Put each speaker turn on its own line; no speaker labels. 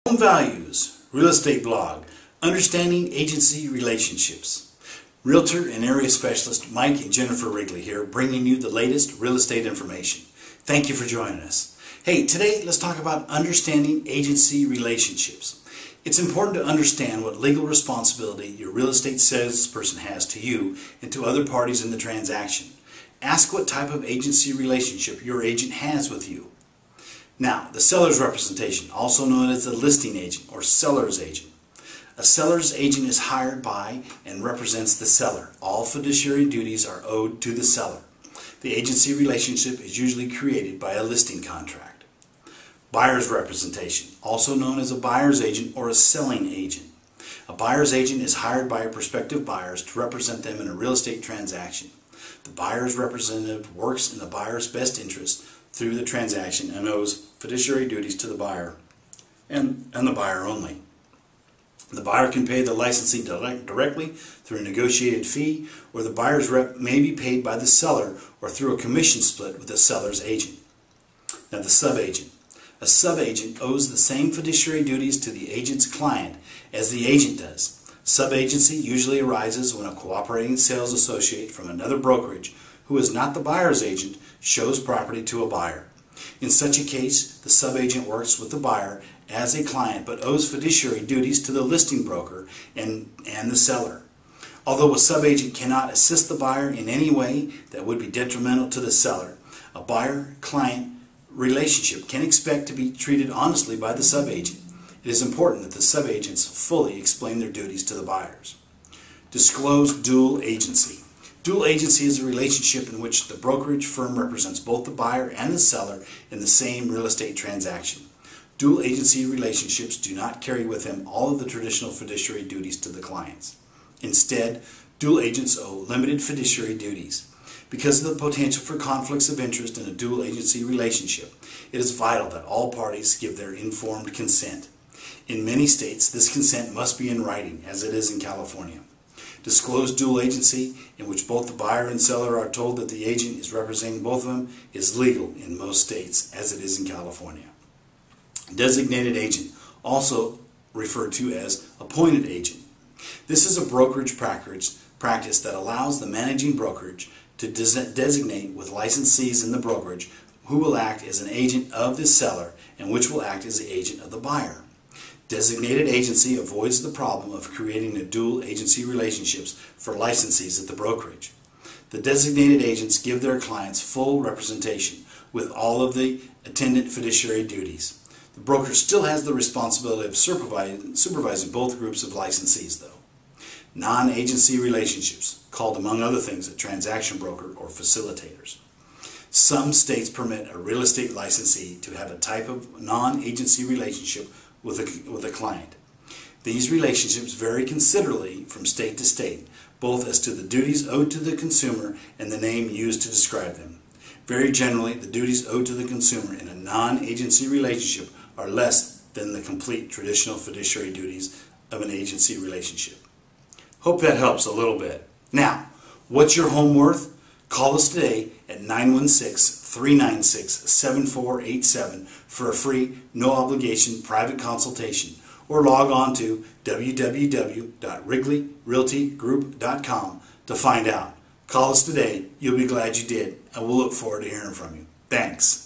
Home Values, Real Estate Blog, Understanding Agency Relationships. Realtor and Area Specialist Mike and Jennifer Rigley here, bringing you the latest real estate information. Thank you for joining us. Hey, today let's talk about understanding agency relationships. It's important to understand what legal responsibility your real estate salesperson has to you and to other parties in the transaction. Ask what type of agency relationship your agent has with you. Now, the seller's representation, also known as the listing agent or seller's agent. A seller's agent is hired by and represents the seller. All fiduciary duties are owed to the seller. The agency relationship is usually created by a listing contract. Buyer's representation, also known as a buyer's agent or a selling agent. A buyer's agent is hired by prospective buyers to represent them in a real estate transaction. The buyer's representative works in the buyer's best interest through the transaction and owes fiduciary duties to the buyer and the buyer only. The buyer can pay the licensee directly through a negotiated fee, or the buyer's rep may be paid by the seller or through a commission split with the seller's agent. Now, the subagent. A subagent owes the same fiduciary duties to the agent's client as the agent does. Subagency usually arises when a cooperating sales associate from another brokerage who is not the buyer's agent shows property to a buyer. In such a case, the subagent works with the buyer as a client but owes fiduciary duties to the listing broker and the seller. Although a subagent cannot assist the buyer in any way that would be detrimental to the seller, a buyer-client relationship can expect to be treated honestly by the subagent. It is important that the subagents fully explain their duties to the buyers. Disclose dual agency. Dual agency is a relationship in which the brokerage firm represents both the buyer and the seller in the same real estate transaction. Dual agency relationships do not carry with them all of the traditional fiduciary duties to the clients. Instead, dual agents owe limited fiduciary duties. Because of the potential for conflicts of interest in a dual agency relationship, it is vital that all parties give their informed consent. In many states, this consent must be in writing, as it is in California. Disclosed dual agency, in which both the buyer and seller are told that the agent is representing both of them, is legal in most states, as it is in California. Designated agent, also referred to as appointed agent. This is a brokerage practice that allows the managing brokerage to designate with licensees in the brokerage who will act as an agent of the seller and which will act as the agent of the buyer. Designated agency avoids the problem of creating a dual agency relationships for licensees at the brokerage. The designated agents give their clients full representation with all of the attendant fiduciary duties. The broker still has the responsibility of supervising both groups of licensees, though. Non-agency relationships, called among other things a transaction broker or facilitators. Some states permit a real estate licensee to have a type of non-agency relationship with a client. These relationships vary considerably from state to state, both as to the duties owed to the consumer and the name used to describe them. Very generally, the duties owed to the consumer in a non-agency relationship are less than the complete traditional fiduciary duties of an agency relationship. Hope that helps a little bit. Now, what's your home worth? Call us today at 916-396-7487 for a free, no-obligation private consultation, or log on to www.wrigleyrealtygroup.com to find out. Call us today. You'll be glad you did, and we'll look forward to hearing from you. Thanks.